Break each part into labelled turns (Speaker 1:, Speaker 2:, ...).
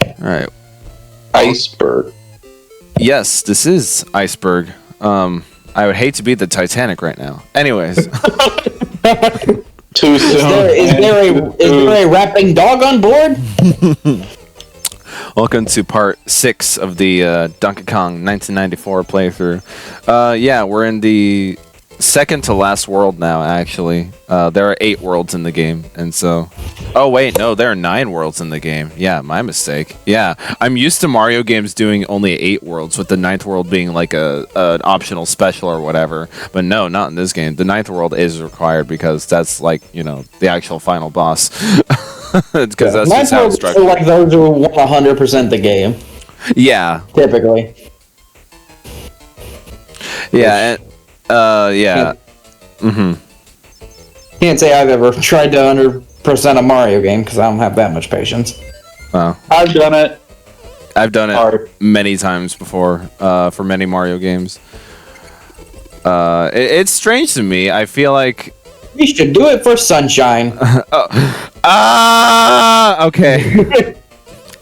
Speaker 1: All right.
Speaker 2: Iceberg.
Speaker 1: Yes, this is Iceberg. I would hate to be the Titanic right now. Anyways.
Speaker 2: Too soon.
Speaker 3: Is there a rapping dog on board?
Speaker 1: Welcome to part 6 of the Donkey Kong 1994 playthrough. Yeah, we're in the second to last world now, actually. There are 8 worlds in the game, and so... Oh, wait, no, there are 9 worlds in the game. Yeah, my mistake. Yeah, I'm used to Mario games doing only 8 worlds, with the 9th world being like an optional special or whatever. But no, not in this game. The 9th world is required because that's like, you know, the actual final boss. Because that's just how it's structured.
Speaker 3: Like those are 100% the game.
Speaker 1: Yeah.
Speaker 3: Typically.
Speaker 1: Yeah, and, yeah.
Speaker 3: Can't say I've ever tried to 100% a Mario game because I don't have that much patience.
Speaker 1: Oh.
Speaker 2: I've done it.
Speaker 1: I've done it many times before for many Mario games. It's strange to me. I feel like
Speaker 3: we should do it for Sunshine.
Speaker 1: Okay.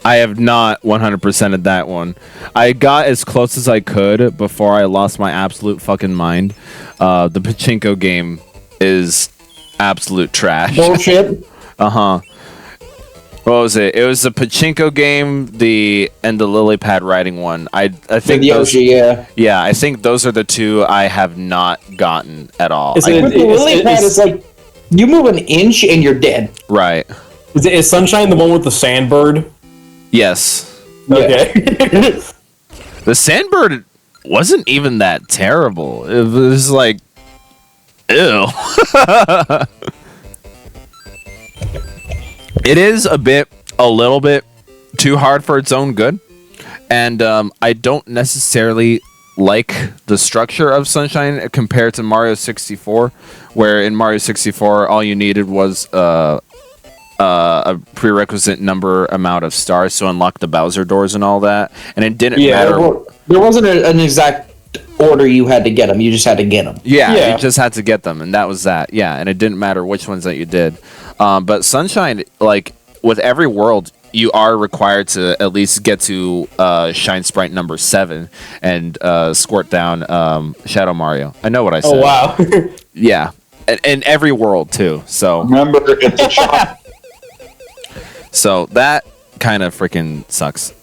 Speaker 1: I have not 100%ed that one. I got as close as I could before I lost my absolute fucking mind. The pachinko game is absolute trash.
Speaker 3: Bullshit.
Speaker 1: Uh-huh. What was it? It was the pachinko game, and the lily pad riding one. I think
Speaker 3: Yoshi, yeah.
Speaker 1: Yeah, I think those are the 2 I have not gotten at all.
Speaker 3: With the lily pad, it's like you move an inch and you're dead.
Speaker 1: Right.
Speaker 4: Is Sunshine the one with the sandbird?
Speaker 1: Yes.
Speaker 4: Okay.
Speaker 1: The sandbird wasn't even that terrible. It was like, ew. It is a little bit too hard for its own good. And I don't necessarily like the structure of Sunshine compared to Mario 64, where in Mario 64, all you needed was a prerequisite amount of stars to unlock the Bowser doors and all that. And it didn't matter.
Speaker 3: There wasn't an exact order you had to get them. You just had to get them.
Speaker 1: Yeah, you just had to get them, and that was that. Yeah, and it didn't matter which ones that you did. But Sunshine, like, with every world, you are required to at least get to Shine Sprite number 7 and squirt down Shadow Mario. I know what I said.
Speaker 4: Oh, wow.
Speaker 1: Yeah, and every world, too. So
Speaker 2: Remember, it's a shot.
Speaker 1: So that kind of freaking sucks.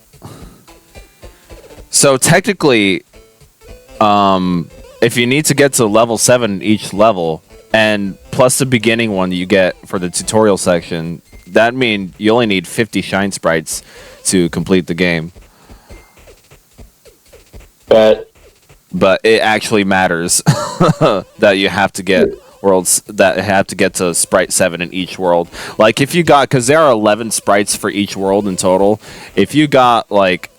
Speaker 1: So technically, if you need to get to level 7 each level, and plus the beginning one you get for the tutorial section, that means you only need 50 Shine Sprites to complete the game.
Speaker 2: But
Speaker 1: it actually matters that you have to get worlds that have to get to Sprite 7 in each world. Like if you got, because there are 11 sprites for each world in total, if you got like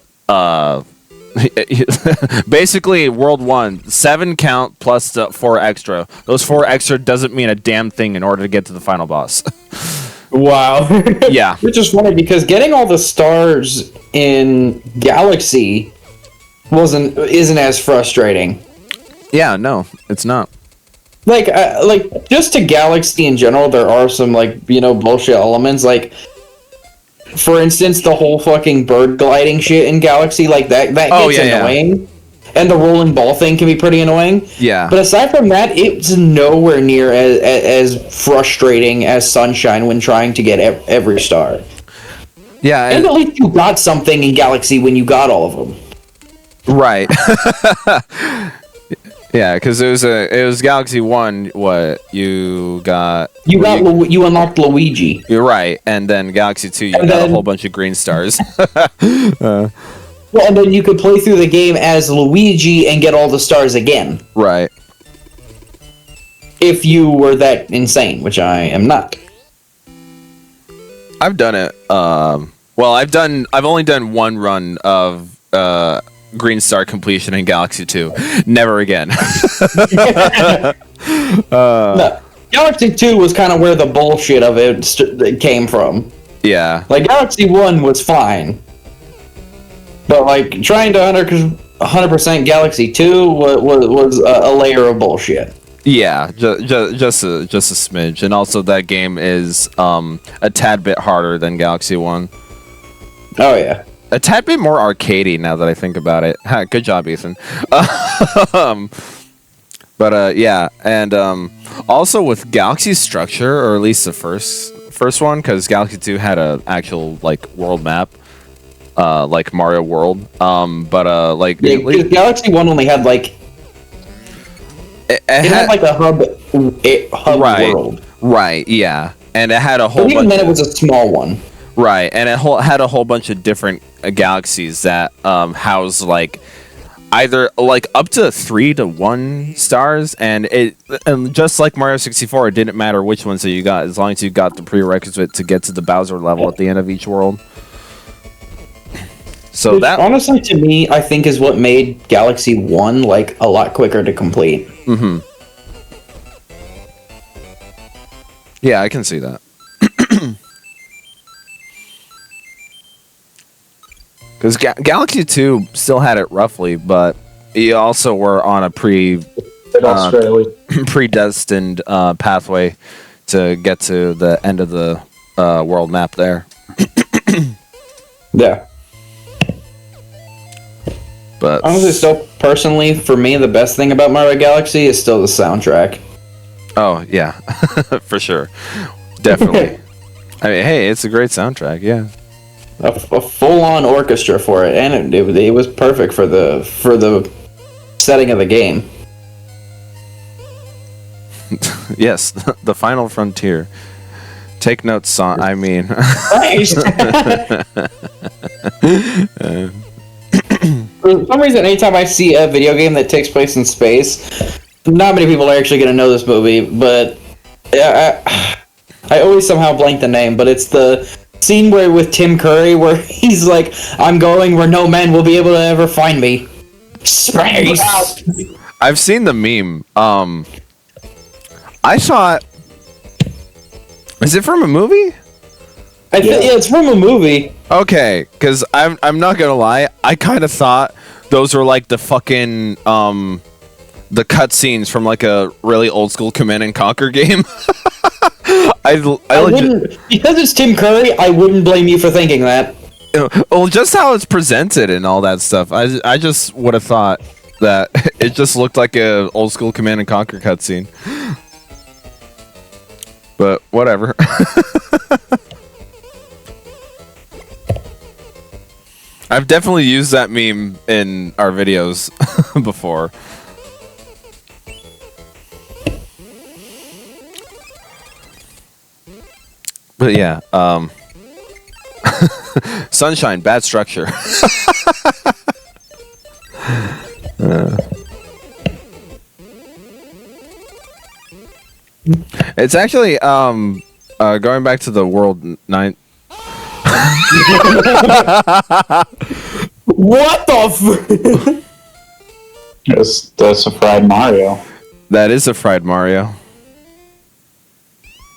Speaker 1: basically world 1 7 count plus the 4 extra. Those 4 extra doesn't mean a damn thing in order to get to the final boss.
Speaker 4: Wow.
Speaker 1: Yeah,
Speaker 3: Which is funny because getting all the stars in Galaxy isn't as frustrating.
Speaker 1: yeah, no, it's not.
Speaker 3: Like just to Galaxy in general, there are some bullshit elements. Like, for instance, the whole fucking bird gliding shit in Galaxy, like that gets annoying. And the rolling ball thing can be pretty annoying.
Speaker 1: Yeah.
Speaker 3: But aside from that, it's nowhere near as frustrating as Sunshine when trying to get every star.
Speaker 1: Yeah,
Speaker 3: and at least you got something in Galaxy when you got all of them.
Speaker 1: Right. Yeah, because it was Galaxy 1. What you got?
Speaker 3: You unlocked Luigi.
Speaker 1: You're right, and then Galaxy 2, you got a whole bunch of green stars.
Speaker 3: Well, and then you could play through the game as Luigi and get all the stars again.
Speaker 1: Right.
Speaker 3: If you were that insane, which I am not.
Speaker 1: I've done it. Well, I've only done one run of Green Star completion in Galaxy 2. Never again.
Speaker 3: No. Galaxy 2 was kind of where the bullshit of it came from.
Speaker 1: Yeah.
Speaker 3: Like, Galaxy 1 was fine. But, like, trying to 100% Galaxy 2 was a layer of bullshit.
Speaker 1: Yeah, just a smidge, and also that game is a tad bit harder than Galaxy 1.
Speaker 3: Oh yeah.
Speaker 1: A tad bit more arcadey now that I think about it. Ha, good job, Ethan. But yeah, and also with Galaxy's structure, or at least the first one, because Galaxy 2 had a actual like world map, like Mario World. Like
Speaker 3: Yeah, 'cause Galaxy 1 only had like
Speaker 1: it
Speaker 3: it had like a hub
Speaker 1: right,
Speaker 3: world.
Speaker 1: right, yeah, and it had a whole
Speaker 3: But even
Speaker 1: bunch.
Speaker 3: then, it was a small one.
Speaker 1: Right, and it had a whole bunch of different galaxies that house like either like up to 3 to 1 stars, and just like Mario 64, it didn't matter which ones that you got as long as you got the prerequisite to get to the Bowser level at the end of each world. So
Speaker 3: Which,
Speaker 1: that
Speaker 3: honestly, to me, I think is what made Galaxy 1 like a lot quicker to complete.
Speaker 1: Mm-hmm. Yeah, I can see that. Because Galaxy 2 still had it roughly, but you also were on a predestined pathway to get to the end of the world map there.
Speaker 3: Yeah.
Speaker 1: But
Speaker 3: Honestly, still, personally, for me, the best thing about Mario Galaxy is still the soundtrack.
Speaker 1: oh yeah, for sure, definitely. I mean, hey, it's a great soundtrack. Yeah.
Speaker 3: A full-on orchestra for it, and it was perfect for the setting of the game.
Speaker 1: Yes, the final frontier. Take notes, son. I mean,
Speaker 3: for some reason, anytime I see a video game that takes place in space, not many people are actually going to know this movie, but I always somehow blank the name, but it's the scene where with Tim Curry where he's like, I'm going where no man will be able to ever find me. Space!
Speaker 1: I've seen the meme. I thought, is it from a movie?
Speaker 3: Yeah, it's from a movie.
Speaker 1: Okay, because I'm not gonna lie, I kind of thought those were like the fucking the cutscenes from like a really old school Command and Conquer game. I
Speaker 3: wouldn't, because it's Tim Curry, I wouldn't blame you for thinking that.
Speaker 1: well, just how it's presented and all that stuff. I just would have thought that it just looked like a old school Command and Conquer cutscene. But whatever. I've definitely used that meme in our videos before. But yeah, Sunshine, bad structure. It's actually going back to the World 9.
Speaker 4: What the
Speaker 2: That's a fried Mario.
Speaker 1: That is a fried Mario.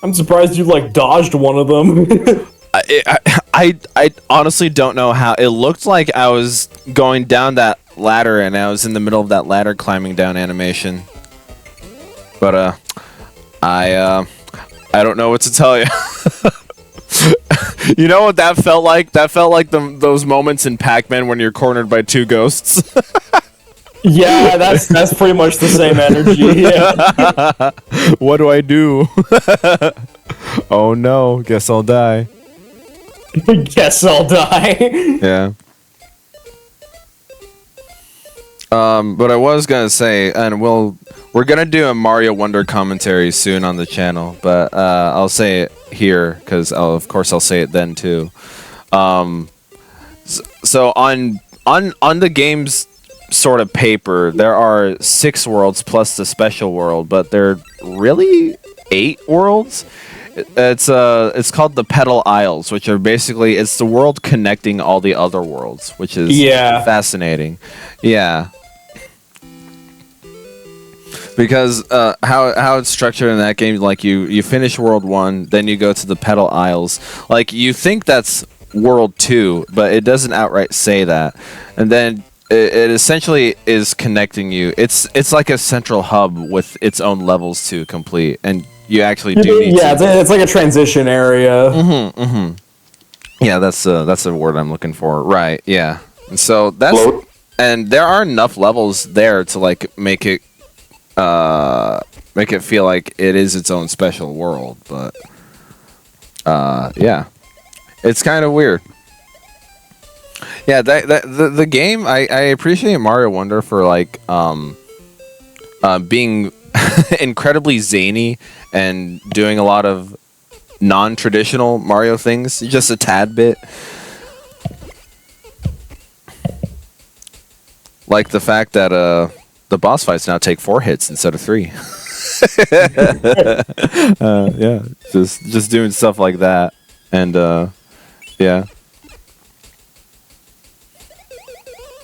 Speaker 4: I'm surprised you, like, dodged one of them.
Speaker 1: I honestly don't know how. It looked like I was going down that ladder and I was in the middle of that ladder climbing down animation. But I don't know what to tell you. You know what that felt like? That felt like those moments in Pac-Man when you're cornered by two ghosts.
Speaker 4: Yeah, that's pretty much the same energy. Yeah.
Speaker 1: What do I do? Oh no, guess I'll die.
Speaker 4: Guess I'll die.
Speaker 1: Yeah. But I was gonna say, and we're gonna do a Mario Wonder commentary soon on the channel, but I'll say it here because of course I'll say it then too. So on the game's sort of paper, there are 6 worlds plus the special world, but there are really 8 worlds. It's called the Petal Isles, which are basically it's the world connecting all the other worlds, which is fascinating. Yeah. Because how it's structured in that game, like you finish World 1, then you go to the Petal Isles. Like you think that's World 2, but it doesn't outright say that. And then it essentially is connecting you. It's like a central hub with its own levels to complete, and you actually do need.
Speaker 4: Yeah, it's like a transition area.
Speaker 1: Yeah, that's the word I'm looking for. Right. Yeah. And so
Speaker 2: Float.
Speaker 1: and there are enough levels there to like make it feel like it is its own special world, but yeah. It's kind of weird. Yeah, the game I appreciate Mario Wonder for like being incredibly zany and doing a lot of non-traditional Mario things, just a tad bit. Like the fact that the boss fights now take 4 hits instead of 3. Yeah, just doing stuff like that, and yeah.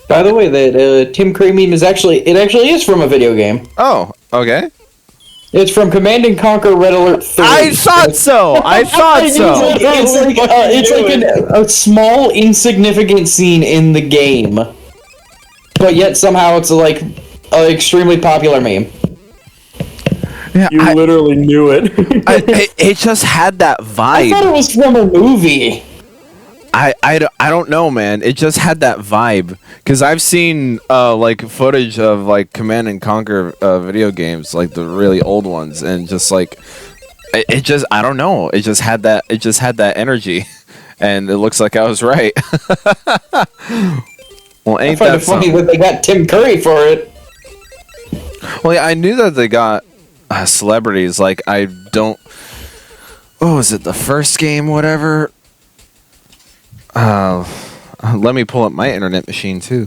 Speaker 3: By the way, that Tim Curry meme is actually is from a video game.
Speaker 1: Oh, okay.
Speaker 3: It's from Command and Conquer Red Alert 3.
Speaker 1: I thought so. I thought so.
Speaker 3: It's like a small, insignificant scene in the game, but yet somehow it's like an extremely popular meme.
Speaker 1: Yeah,
Speaker 4: You literally knew it.
Speaker 1: it just had that vibe.
Speaker 3: I thought it was from a movie.
Speaker 1: I don't know, man. It just had that vibe. Because I've seen like footage of like Command and Conquer video games, like the really old ones, and just like it just, I don't know. It just had that energy, and it looks like I was right. Well, ain't
Speaker 3: I find
Speaker 1: that
Speaker 3: it funny
Speaker 1: something?
Speaker 3: that they got Tim Curry for it.
Speaker 1: Well, yeah, I knew that they got celebrities. Like I don't. Oh, is it the first game? Whatever. Let me pull up my internet machine too.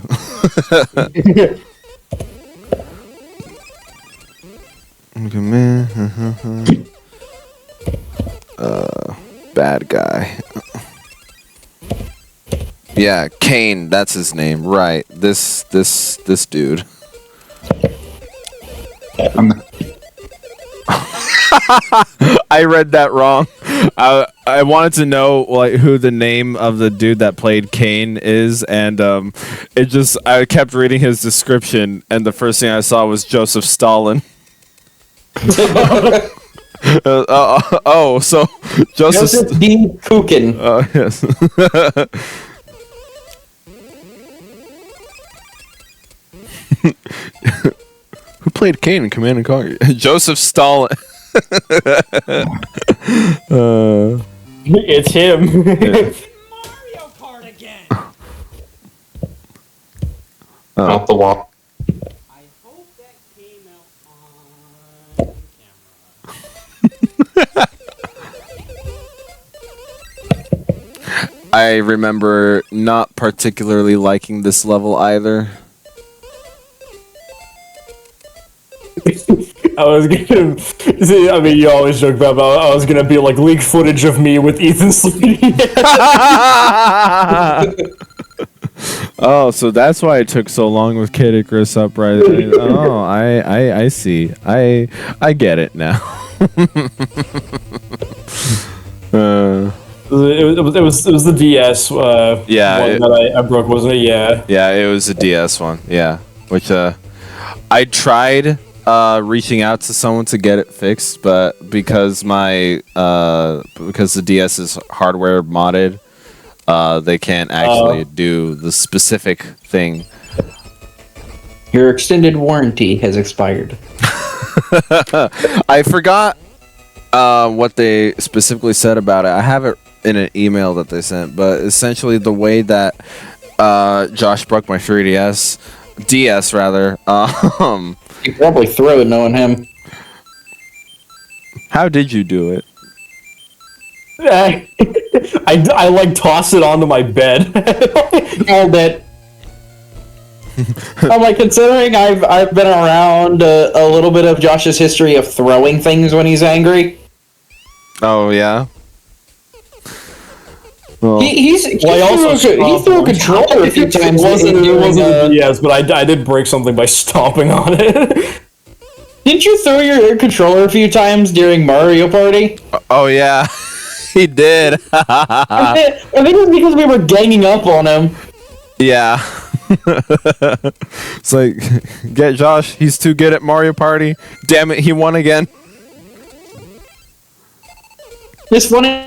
Speaker 1: Bad guy. Yeah, Kane, that's his name. Right. This dude. I read that wrong. I wanted to know like who the name of the dude that played Kane is, and I kept reading his description, and the first thing I saw was Joseph Stalin. So
Speaker 3: Joseph D. Kukin.
Speaker 1: Yes. Who played Kane in Command and Conquer? Joseph Stalin.
Speaker 4: It's him.
Speaker 5: Mario Kart again.
Speaker 2: Not the wall.
Speaker 5: I hope that came out on camera.
Speaker 1: I remember not particularly liking this level either.
Speaker 4: I was gonna see. I mean, you always joke about. But I was gonna be like leaked footage of me with Ethan sleeping.
Speaker 1: Oh, so that's why it took so long with Kid Icarus Uprising. Oh, I see. I get it now.
Speaker 4: It was the DS.
Speaker 1: Yeah,
Speaker 4: one that I broke, wasn't it? Yeah.
Speaker 1: Yeah, it was a DS one. Yeah, which I tried reaching out to someone to get it fixed, but because because the DS is hardware modded, they can't actually do the specific thing.
Speaker 3: Your extended warranty has expired.
Speaker 1: I forgot what they specifically said about it. I have it in an email that they sent, but essentially the way that Josh broke my 3DS, DS rather.
Speaker 3: You probably throw it knowing him.
Speaker 1: How did you do it?
Speaker 4: I like toss it onto my bed.
Speaker 3: All that. I'm like, considering I've been around a little bit of Josh's history of throwing things when he's angry.
Speaker 1: Oh yeah. Well,
Speaker 3: He threw a controller a few times.
Speaker 4: It wasn't a DS, but I did break something by stomping on it.
Speaker 3: Didn't you throw your controller a few times during Mario Party?
Speaker 1: oh yeah, he did.
Speaker 3: I think it was because we were ganging up on him.
Speaker 1: Yeah. It's like, get Josh. He's too good at Mario Party. Damn it, he won again.
Speaker 3: It's funny.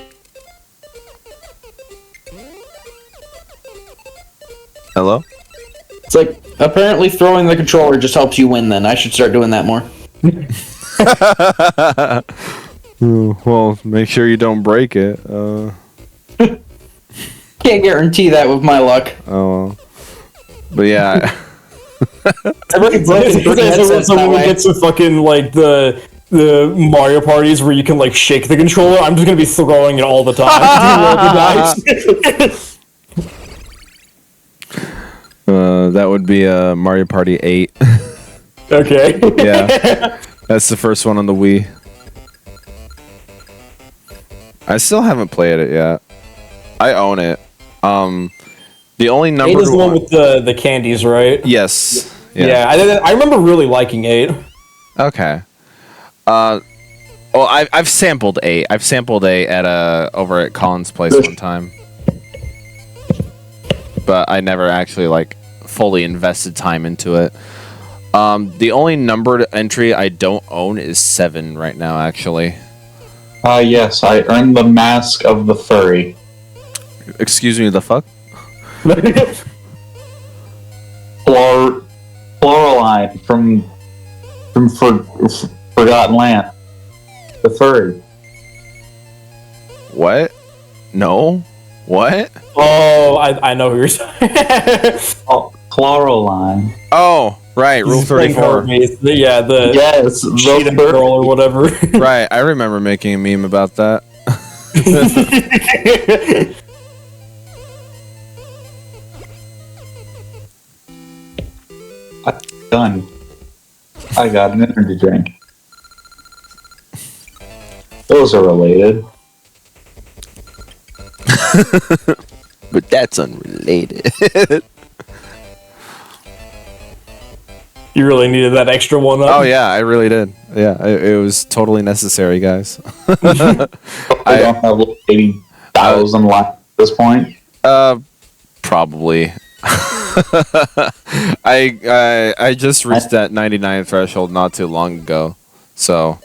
Speaker 1: Hello?
Speaker 3: It's like, apparently throwing the controller just helps you win then. I should start doing that more.
Speaker 1: Well, make sure you don't break it.
Speaker 3: Can't guarantee that with my luck.
Speaker 1: Oh. But yeah.
Speaker 4: When someone gets to fucking, like, the Mario parties where you can, like, shake the controller, I'm just gonna be throwing it all the time.
Speaker 1: That would be Mario Party 8.
Speaker 4: Okay.
Speaker 1: Yeah. That's the first one on the Wii. I still haven't played it yet. I own it. The only number
Speaker 4: 8 is the one with the candies, right?
Speaker 1: Yes.
Speaker 4: Yeah, I remember really liking 8.
Speaker 1: Okay. Well, I've sampled 8. I've sampled 8 at over at Colin's place one time. But I never actually like fully invested time into it. The only numbered entry I don't own is 7 right now, actually.
Speaker 2: Yes, I earned the mask of the furry.
Speaker 1: Excuse me, the fuck?
Speaker 2: Floraline from Forgotten Land. The furry.
Speaker 1: What? No? What?
Speaker 4: Oh, I know who you're saying.
Speaker 2: Oh, Floraline.
Speaker 1: Oh, right, Rule 34.
Speaker 4: Yeah, the
Speaker 2: Yes,
Speaker 4: cheetah
Speaker 2: the
Speaker 4: girl or whatever.
Speaker 1: Right, I remember making a meme about that.
Speaker 2: Done. I got an energy drink. Those are related.
Speaker 1: But that's unrelated.
Speaker 4: You really needed that extra one up.
Speaker 1: Oh yeah, I really did. Yeah, it was totally necessary, guys.
Speaker 2: I don't have 80,000 lives at this point.
Speaker 1: Probably. I just reached that 99 threshold not too long ago, so.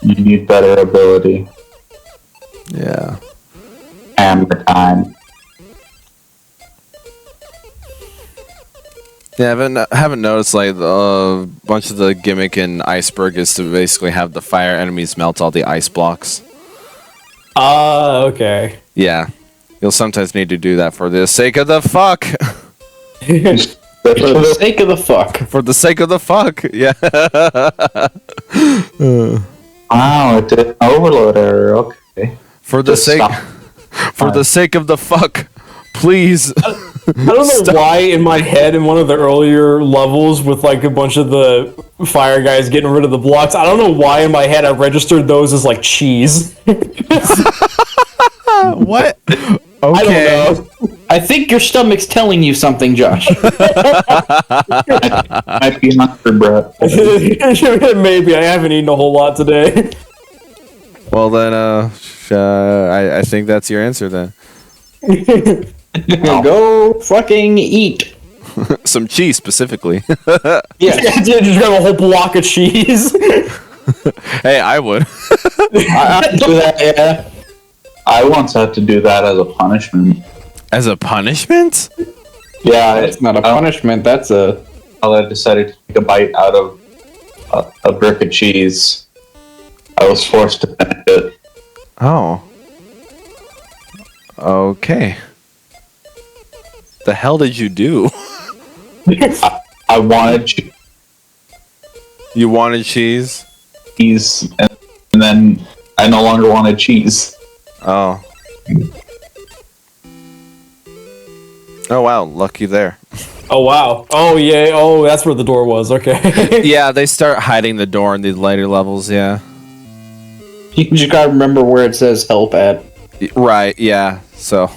Speaker 2: You need better ability.
Speaker 1: Yeah.
Speaker 2: Hammer time.
Speaker 1: Yeah, I haven't noticed like a bunch of the gimmick in Iceberg is to basically have the fire enemies melt all the ice blocks.
Speaker 4: Okay.
Speaker 1: Yeah, you'll sometimes need to do that for the sake of the fuck.
Speaker 3: For the sake of the fuck.
Speaker 1: For the sake of the fuck, yeah.
Speaker 2: Wow, it did an overload error. Okay.
Speaker 1: For the sake, for the sake of the fuck, please.
Speaker 4: I don't know why in my head in one of the earlier levels with like a bunch of the fire guys getting rid of the blocks, I don't know why in my head I registered those as like cheese.
Speaker 1: What? Okay.
Speaker 4: I don't know.
Speaker 3: I think your stomach's telling you something, Josh.
Speaker 2: Might be hungry, bro.
Speaker 4: Maybe I haven't eaten a whole lot today.
Speaker 1: Well then, I think that's your answer then.
Speaker 3: Go fucking eat.
Speaker 1: Some cheese specifically.
Speaker 3: Yeah.
Speaker 4: Just grab a whole block of cheese.
Speaker 1: Hey, I would.
Speaker 3: I do that, yeah.
Speaker 2: I once had to do that as a punishment.
Speaker 1: As a punishment?
Speaker 2: Yeah,
Speaker 3: That's not a punishment, that's a...
Speaker 2: I decided to take a bite out of a brick of cheese. I was forced to finish it.
Speaker 1: Oh. Okay. The hell did you do?
Speaker 2: I wanted
Speaker 1: You wanted cheese?
Speaker 2: cheese, and then I no longer wanted cheese.
Speaker 1: Oh. Oh wow, lucky there.
Speaker 4: Oh wow. Oh yeah. Oh, that's where the door was. Okay.
Speaker 1: Yeah, they start hiding the door in the later levels, yeah.
Speaker 3: You just gotta remember where it says help at.
Speaker 1: Right, yeah. So,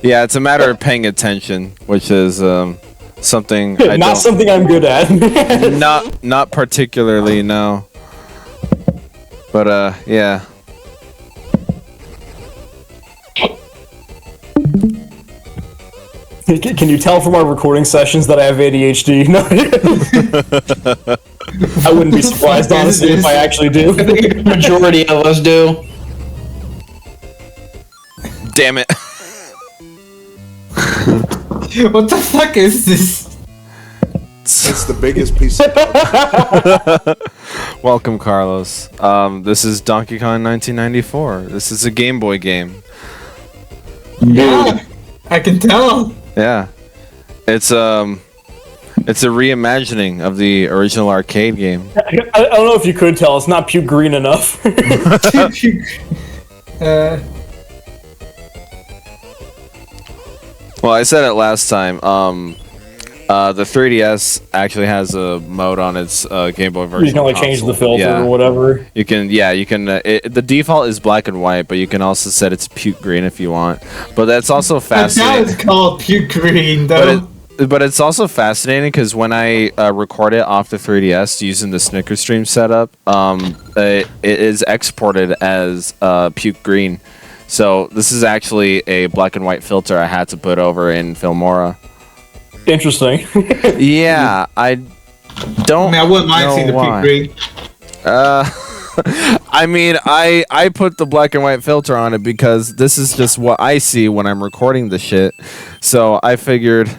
Speaker 1: yeah, it's a matter of paying attention, which is something I
Speaker 4: Not
Speaker 1: don't,
Speaker 4: something I'm good at.
Speaker 1: not particularly, no. But yeah.
Speaker 4: Can you tell from our recording sessions that I have ADHD? No. I wouldn't be surprised, honestly, if I actually do.
Speaker 3: I think the majority of us do.
Speaker 1: Damn it.
Speaker 6: What the fuck is this?
Speaker 7: It's the biggest piece of
Speaker 1: Welcome, Carlos. This is Donkey Kong 1994. This is a Game Boy game.
Speaker 6: Yeah, I can tell.
Speaker 1: Yeah. It's a reimagining of the original arcade game.
Speaker 4: I don't know if you could tell. It's not puke green enough.
Speaker 1: Well, I said it last time. The 3DS actually has a mode on its Game Boy version.
Speaker 4: You can only change the filter
Speaker 1: Yeah.
Speaker 4: or whatever.
Speaker 1: You can, the default is black and white, but you can also set its puke green if you want. But that's also
Speaker 6: But now
Speaker 1: fascinating.
Speaker 6: it's called puke green, though.
Speaker 1: But it's also fascinating because when I record it off the 3DS using the Snicker Stream setup, it is exported as puke green. So this is actually a black and white filter I had to put over in Filmora.
Speaker 4: Interesting.
Speaker 1: Yeah, I don't.
Speaker 6: I mean, I wouldn't mind
Speaker 1: know
Speaker 6: seeing the
Speaker 1: why.
Speaker 6: puke green.
Speaker 1: I mean, I put the black and white filter on it because this is just what I see when I'm recording the shit. So I figured.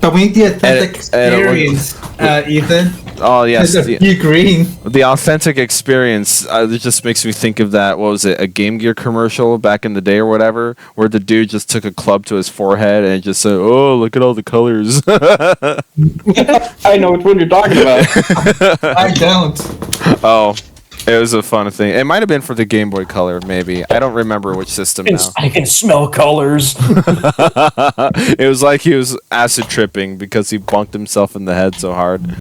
Speaker 6: But we need the authentic
Speaker 1: And it
Speaker 6: experience, Ethan.
Speaker 1: Oh yes,
Speaker 6: It's a puke green.
Speaker 1: the authentic experience. It just makes me think of that. What was it? A Game Gear commercial back in the day or whatever, where the dude just took a club to his forehead and just said, "Oh, look at all the colors."
Speaker 3: I know which one you're talking about.
Speaker 6: I don't.
Speaker 1: Oh, it was a fun thing. It might have been for the Game Boy Color, maybe. I don't remember which system now.
Speaker 4: I can smell colors.
Speaker 1: It was like he was acid tripping because he bunked himself in the head so hard.